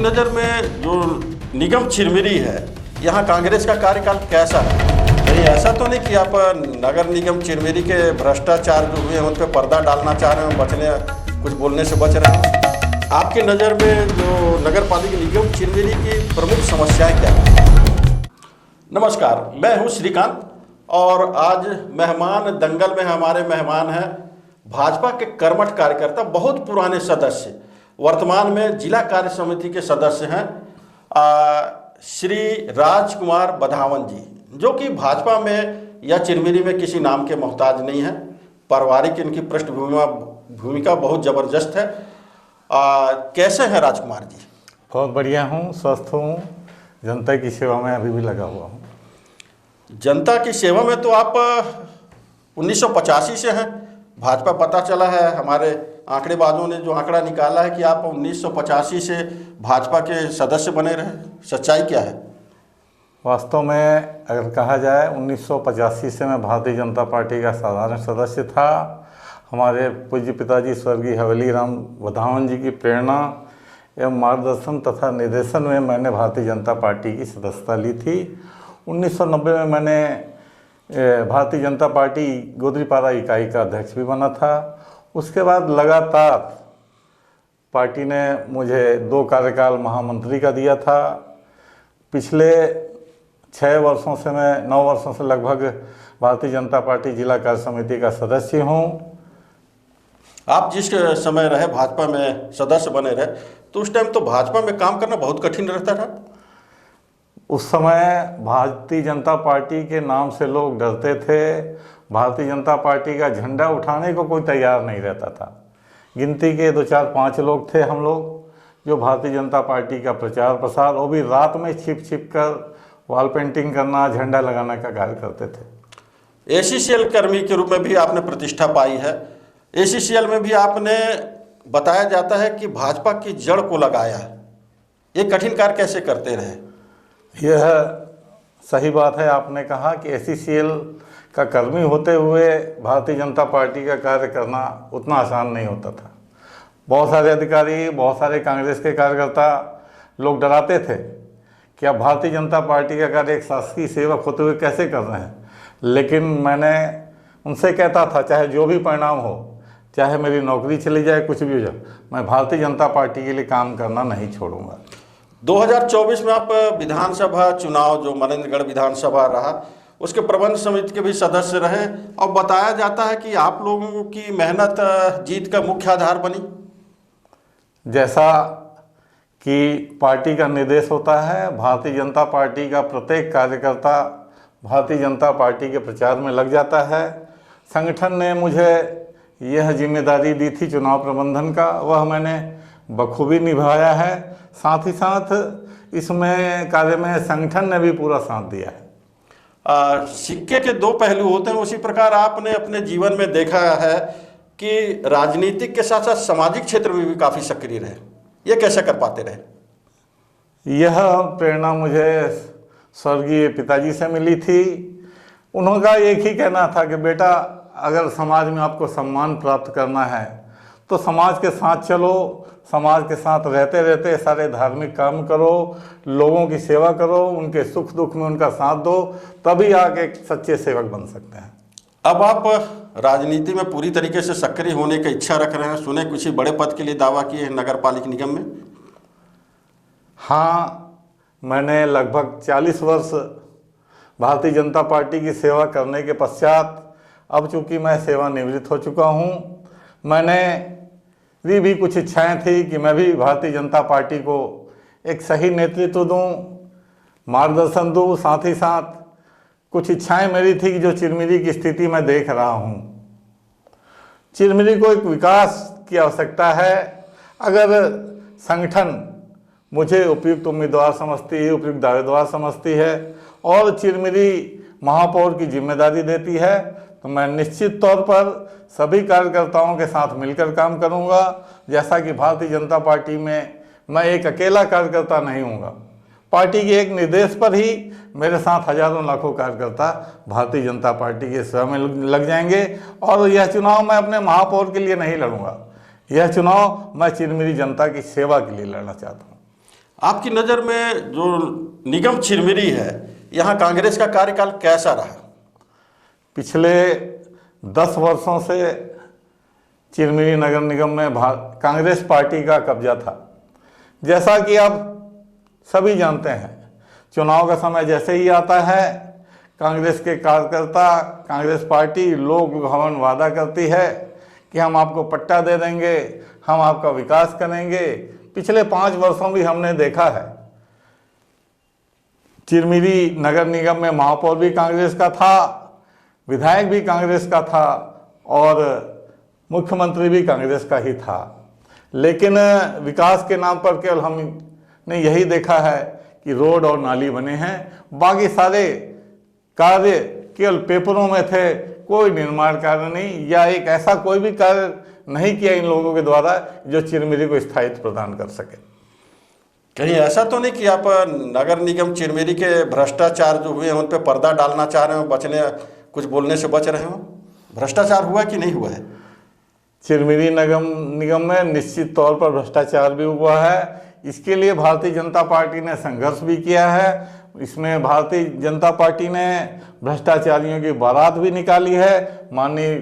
नज़र में जो निगम चिरमिरी है, यहाँ कांग्रेस का कार्यकाल कैसा है? कहीं ऐसा तो नहीं कि आप नगर निगम चिरमिरी के भ्रष्टाचार जो हुए हैं उन पर पर्दा डालना चाह रहे हैं, बचने कुछ बोलने से बच रहे हैं? आपकी नज़र में जो नगर पालिका निगम चिरमिरी की प्रमुख समस्याएं क्या हैं? नमस्कार, मैं हूँ श्रीकांत और आज मेहमान दंगल में हमारे मेहमान हैं भाजपा के कर्मठ कार्यकर्ता, बहुत पुराने सदस्य, वर्तमान में जिला कार्य समिति के सदस्य हैं श्री राजकुमार बधावन जी, जो कि भाजपा में या चिरमिरी में किसी नाम के मोहताज नहीं है। पारिवारिक इनकी भूमिका बहुत ज़बरदस्त है। कैसे हैं राजकुमार जी? बहुत बढ़िया हूँ, स्वस्थ हूँ, जनता की सेवा में अभी भी लगा हुआ हूँ। जनता की सेवा में तो आप 1985 से हैं भाजपा। पता चला है हमारे आंकड़ेबाजों ने जो आंकड़ा निकाला है कि आप 1985 से भाजपा के सदस्य बने रहे। सच्चाई क्या है? वास्तव में अगर कहा जाए 1985 से मैं भारतीय जनता पार्टी का साधारण सदस्य था। हमारे पूज्य पिताजी स्वर्गीय हवेली राम बधावन जी की प्रेरणा एवं मार्गदर्शन तथा निर्देशन में मैंने भारतीय जनता पार्टी की सदस्यता ली थी। 1990 में मैंने भारतीय जनता पार्टी गोदरीपारा इकाई का अध्यक्ष भी बना था। उसके बाद लगातार पार्टी ने मुझे 2 कार्यकाल महामंत्री का दिया था। पिछले 9 वर्षों से लगभग भारतीय जनता पार्टी जिला कार्य समिति का सदस्य हूँ। आप जिस समय रहे भाजपा में सदस्य बने रहे, तो उस टाइम तो भाजपा में काम करना बहुत कठिन रहता था। उस समय भारतीय जनता पार्टी के नाम से लोग डरते थे। भारतीय जनता पार्टी का झंडा उठाने को कोई तैयार नहीं रहता था। गिनती के 2, 4, 5 लोग थे हम लोग जो भारतीय जनता पार्टी का प्रचार प्रसार, वो भी रात में छिप कर वॉल पेंटिंग करना, झंडा लगाने का कार्य करते थे। ACCL कर्मी के रूप में भी आपने प्रतिष्ठा पाई है। ACCL में भी आपने बताया जाता है कि भाजपा की जड़ को लगाया है। ये कठिन कार्य कैसे करते रहे? यह सही बात है, आपने कहा कि ACCL का कर्मी होते हुए भारतीय जनता पार्टी का कार्य करना उतना आसान नहीं होता था। बहुत सारे अधिकारी, बहुत सारे कांग्रेस के कार्यकर्ता लोग डराते थे कि अब भारतीय जनता पार्टी का कार्य एक शासकीय सेवक होते हुए कैसे कर रहे हैं। लेकिन मैंने उनसे कहता था, चाहे जो भी परिणाम हो, चाहे मेरी नौकरी चली जाए, कुछ भी हो जाए, मैं भारतीय जनता पार्टी के लिए काम करना नहीं छोड़ूंगा। 2024 में आप विधानसभा चुनाव, जो मनेन्द्रगढ़ विधानसभा रहा, उसके प्रबंध समिति के भी सदस्य रहे और बताया जाता है कि आप लोगों की मेहनत जीत का मुख्य आधार बनी। जैसा कि पार्टी का निर्देश होता है, भारतीय जनता पार्टी का प्रत्येक कार्यकर्ता भारतीय जनता पार्टी के प्रचार में लग जाता है। संगठन ने मुझे यह जिम्मेदारी दी थी चुनाव प्रबंधन का, वह मैंने बखूबी निभाया है। साथ ही साथ इसमें कार्य में संगठन ने भी पूरा साथ दिया है। सिक्के के 2 पहलू होते हैं, उसी प्रकार आपने अपने जीवन में देखा है कि राजनीतिक के साथ साथ सामाजिक क्षेत्र में भी काफ़ी सक्रिय रहे। ये कैसे कर पाते रहे? यह प्रेरणा मुझे स्वर्गीय पिताजी से मिली थी। उनका एक ही कहना था कि बेटा, अगर समाज में आपको सम्मान प्राप्त करना है तो समाज के साथ चलो, समाज के साथ रहते रहते सारे धार्मिक काम करो, लोगों की सेवा करो, उनके सुख दुख में उनका साथ दो, तभी आगे एक सच्चे सेवक बन सकते हैं। अब आप राजनीति में पूरी तरीके से सक्रिय होने की इच्छा रख रहे हैं। सुने कुछ बड़े पद के लिए दावा किए हैं नगर पालिका निगम में। हाँ, मैंने लगभग 40 वर्ष भारतीय जनता पार्टी की सेवा करने के पश्चात, अब चूँकि मैं सेवानिवृत्त हो चुका हूँ, मैंने भी कुछ इच्छाएं थी कि मैं भी भारतीय जनता पार्टी को एक सही नेतृत्व दूं, मार्गदर्शन दूं। साथ ही साथ कुछ इच्छाएं मेरी थी कि जो चिरमिरी की स्थिति मैं देख रहा हूं, चिरमिरी को एक विकास की आवश्यकता है। अगर संगठन मुझे उपयुक्त उम्मीदवार समझती है, उपयुक्त दावेदार समझती है और चिरमिरी महापौर की जिम्मेदारी देती है, तो मैं निश्चित तौर पर सभी कार्यकर्ताओं के साथ मिलकर काम करूंगा। जैसा कि भारतीय जनता पार्टी में मैं एक अकेला कार्यकर्ता नहीं हूँगा। पार्टी के एक निर्देश पर ही मेरे साथ हजारों लाखों कार्यकर्ता भारतीय जनता पार्टी के सेवा में लग जाएंगे। और यह चुनाव मैं अपने महापौर के लिए नहीं लड़ूंगा, यह चुनाव मैं चिरमिरी जनता की सेवा के लिए लड़ना चाहता हूँ। आपकी नज़र में जो निगम चिरमिरी है, यहाँ कांग्रेस का कार्यकाल कैसा रहा? पिछले 10 वर्षों से चिरमिरी नगर निगम में कांग्रेस पार्टी का कब्जा था। जैसा कि आप सभी जानते हैं, चुनाव का समय जैसे ही आता है, कांग्रेस के कार्यकर्ता, कांग्रेस पार्टी लोक भवन वादा करती है कि हम आपको पट्टा दे देंगे, हम आपका विकास करेंगे। पिछले 5 वर्षों भी हमने देखा है, चिरमिरी नगर निगम में महापौर भी कांग्रेस का था, विधायक भी कांग्रेस का था और मुख्यमंत्री भी कांग्रेस का ही था। लेकिन विकास के नाम पर केवल हमने यही देखा है कि रोड और नाली बने हैं, बाकी सारे कार्य केवल पेपरों में थे, कोई निर्माण कार्य नहीं, या एक ऐसा कोई भी कार्य नहीं किया इन लोगों के द्वारा जो चिरमिरी को स्थायित्व प्रदान कर सके। कहीं ऐसा तो नहीं कि आप नगर निगम चिरमिरी के भ्रष्टाचार जो हुए हैं उन पर पर्दा डालना चाह रहे हो, कुछ बोलने से बच रहे हो? भ्रष्टाचार हुआ कि नहीं हुआ है? चिरमिरी निगम में निश्चित तौर पर भ्रष्टाचार भी हुआ है। इसके लिए भारतीय जनता पार्टी ने संघर्ष भी किया है। इसमें भारतीय जनता पार्टी ने भ्रष्टाचारियों की बारात भी निकाली है। माननीय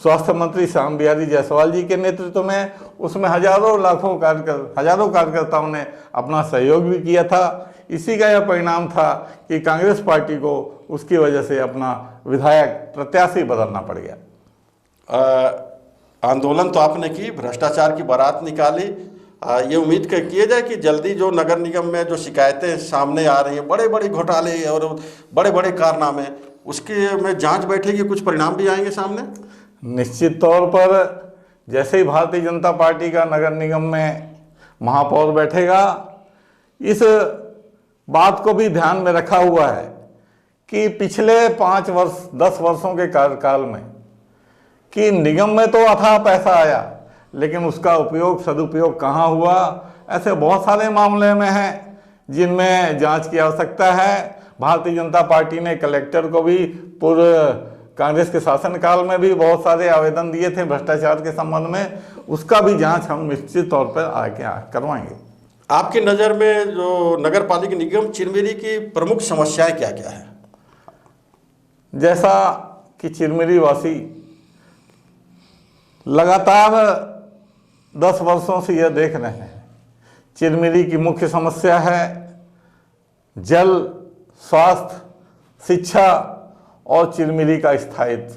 स्वास्थ्य मंत्री श्याम बिहारी जायसवाल जी के नेतृत्व में उसमें हजारों कार्यकर्ताओं ने अपना सहयोग भी किया था। इसी का यह परिणाम था कि कांग्रेस पार्टी को उसकी वजह से अपना विधायक प्रत्याशी बदलना पड़ गया। आंदोलन तो आपने की, भ्रष्टाचार की बारात निकाली। ये उम्मीद किए जाए कि जल्दी जो नगर निगम में जो शिकायतें सामने आ रही हैं, बड़े बड़े घोटाले और बड़े बड़े कारनामे, उसके में जांच बैठेगी, कुछ परिणाम भी आएंगे सामने? निश्चित तौर पर जैसे ही भारतीय जनता पार्टी का नगर निगम में महापौर बैठेगा, इस बात को भी ध्यान में रखा हुआ है कि पिछले 10 वर्षों के कार्यकाल में कि निगम में तो अथाह पैसा आया, लेकिन उसका सदुपयोग कहाँ हुआ, ऐसे बहुत सारे मामले में हैं जिनमें जांच की आवश्यकता है। भारतीय जनता पार्टी ने कलेक्टर को भी पूर्व कांग्रेस के शासनकाल में भी बहुत सारे आवेदन दिए थे भ्रष्टाचार के संबंध में, उसका भी जांच हम निश्चित तौर पर आगे करवाएंगे। आपकी नज़र में जो नगर पालिका निगम चिरमिरी की प्रमुख समस्याएं क्या क्या है? जैसा कि चिरमिरी वासी लगातार 10 वर्षों से यह देख रहे हैं, चिरमिरी की मुख्य समस्या है जल, स्वास्थ्य, शिक्षा और चिरमिरी का स्थायित्व।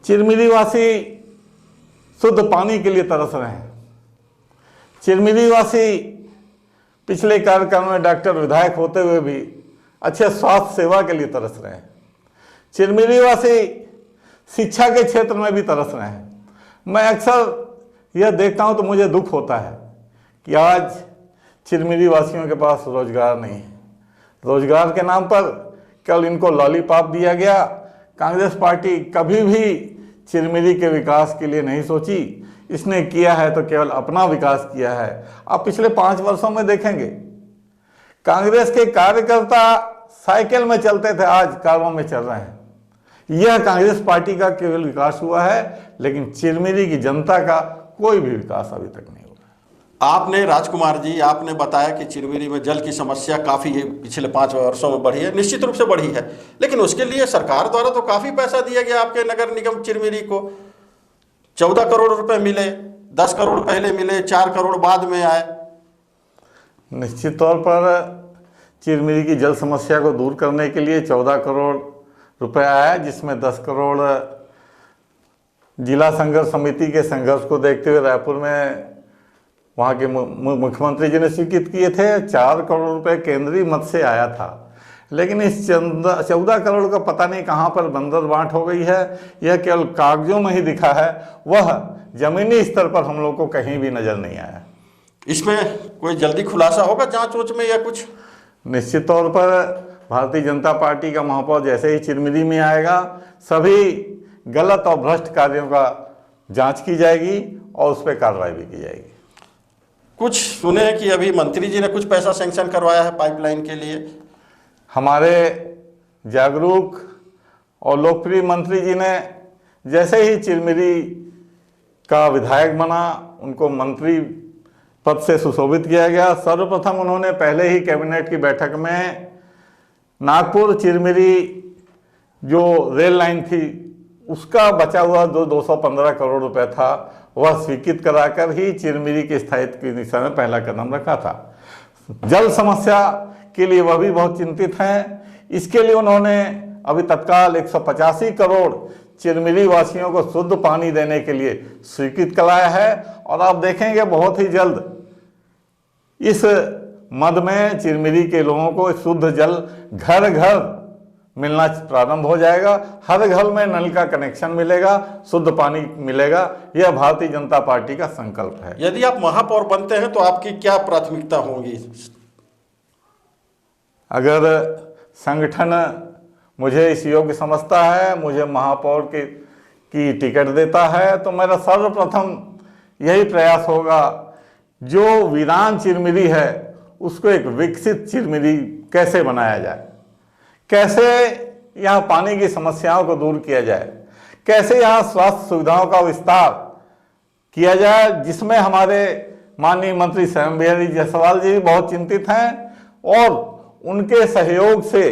चिरमिरी वासी शुद्ध पानी के लिए तरस रहे हैं। चिरमिरी वासी पिछले कार्यकाल में डॉक्टर विधायक होते हुए भी अच्छे स्वास्थ्य सेवा के लिए तरस रहे हैं। चिरमिरी वासी शिक्षा के क्षेत्र में भी तरस रहे हैं। मैं अक्सर यह देखता हूं तो मुझे दुख होता है कि आज चिरमिरी वासियों के पास रोजगार नहीं है। रोजगार के नाम पर कल इनको लॉलीपॉप दिया गया। कांग्रेस पार्टी कभी भी चिरमिरी के विकास के लिए नहीं सोची, इसने किया है तो केवल अपना विकास किया है। आप पिछले 5 वर्षों में देखेंगे, कांग्रेस के कार्यकर्ता साइकिल में चलते थे, आज कारों में चल रहे हैं। यह कांग्रेस पार्टी का केवल विकास हुआ है, लेकिन चिरमिरी की जनता का कोई भी विकास अभी तक नहीं हुआ। आपने राजकुमार जी, आपने बताया कि चिरमिरी में जल की समस्या काफ़ी पिछले 5 वर्षों में बढ़ी है, निश्चित रूप से बढ़ी है, लेकिन उसके लिए सरकार द्वारा तो काफ़ी पैसा दिया गया आपके नगर निगम चिरमिरी को। 14 करोड़ रुपए मिले, 10 करोड़ पहले मिले, 4 करोड़ बाद में आए। निश्चित तौर पर चिरमिरी की जल समस्या को दूर करने के लिए 14 करोड़ रुपए आया, जिसमें 10 करोड़ जिला संघर्ष समिति के संघर्ष को देखते हुए रायपुर में वहाँ के मुख्यमंत्री जी ने स्वीकृत किए थे। 4 करोड़ रुपए केंद्रीय मद से आया था, लेकिन इस 14 करोड़ का पता नहीं कहाँ पर बंदर बांट हो गई है। यह केवल कागजों में ही दिखा है, वह जमीनी स्तर पर हम लोग को कहीं भी नजर नहीं आया। इसमें कोई जल्दी खुलासा होगा जांच वोच में या कुछ? निश्चित तौर पर भारतीय जनता पार्टी का महापौर जैसे ही चिरमिरी में आएगा, सभी गलत और भ्रष्ट कार्यों का जांच की जाएगी और उस पर कार्रवाई भी की जाएगी। कुछ सुने हैं कि अभी मंत्री जी ने कुछ पैसा सैंक्शन करवाया है पाइपलाइन के लिए। हमारे जागरूक और लोकप्रिय मंत्री जी ने जैसे ही चिरमिरी का विधायक बना, उनको मंत्री पद से सुशोभित किया गया। सर्वप्रथम उन्होंने पहले ही कैबिनेट की बैठक में नागपुर चिरमिरी जो रेल लाइन थी उसका बचा हुआ जो 215 करोड़ रुपए था वह स्वीकृत कराकर ही चिरमिरी के स्थायित्व की दिशा में पहला कदम रखा था। जल समस्या के लिए वह भी बहुत चिंतित हैं। इसके लिए उन्होंने अभी तत्काल 185 करोड़ चिरमिरी वासियों को शुद्ध पानी देने के लिए स्वीकृत कराया है और आप देखेंगे बहुत ही जल्द इस मद में चिरमिरी के लोगों को शुद्ध जल घर घर मिलना प्रारंभ हो जाएगा। हर घर में नल का कनेक्शन मिलेगा, शुद्ध पानी मिलेगा। यह भारतीय जनता पार्टी का संकल्प है। यदि आप महापौर बनते हैं तो आपकी क्या प्राथमिकता होगी? अगर संगठन मुझे इस योग्य समझता है, मुझे महापौर की टिकट देता है, तो मेरा सर्वप्रथम यही प्रयास होगा जो वीरान चिरमिरी है उसको एक विकसित चिरमिरी कैसे बनाया जाए, कैसे यहाँ पानी की समस्याओं को दूर किया जाए, कैसे यहाँ स्वास्थ्य सुविधाओं का विस्तार किया जाए, जिसमें हमारे माननीय मंत्री स्वयं बिहारी जायसवाल जी भी बहुत चिंतित हैं और उनके सहयोग से,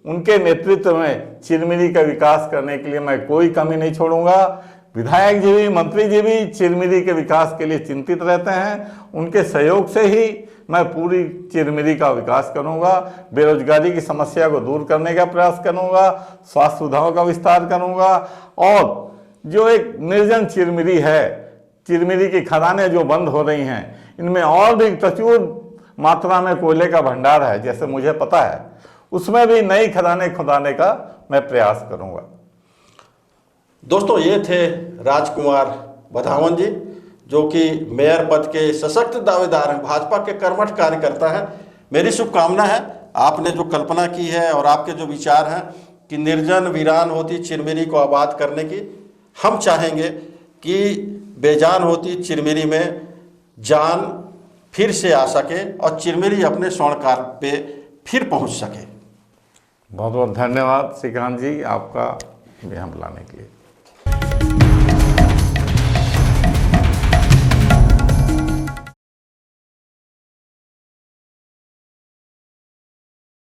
उनके नेतृत्व में चिरमिरी का विकास करने के लिए मैं कोई कमी नहीं छोड़ूंगा। विधायक जी भी, मंत्री जी भी चिरमिरी के विकास के लिए चिंतित रहते हैं। उनके सहयोग से ही मैं पूरी चिरमिरी का विकास करूंगा, बेरोजगारी की समस्या को दूर करने का प्रयास करूंगा, स्वास्थ्य सुविधाओं का विस्तार करूंगा और जो एक निर्जन चिरमिरी है, चिरमिरी की खदानें जो बंद हो रही हैं, इनमें और भी प्रचुर मात्रा में कोयले का भंडार है, जैसे मुझे पता है, उसमें भी नई खदानें खुदाने का मैं प्रयास करूंगा। दोस्तों, ये थे राजकुमार बधावन जी, जो कि मेयर पद के सशक्त दावेदार हैं, भाजपा के कर्मठ कार्यकर्ता हैं। मेरी शुभकामना है, आपने जो कल्पना की है और आपके जो विचार हैं कि निर्जन वीरान होती चिरमिरी को आबाद करने की, हम चाहेंगे कि बेजान होती चिरमिरी में जान फिर से आ सके और चिरमिरी अपने स्वर्णकाल पे फिर पहुंच सके। बहुत बहुत धन्यवाद श्रीकांत जी, आपका यहाँ बुलाने के लिए।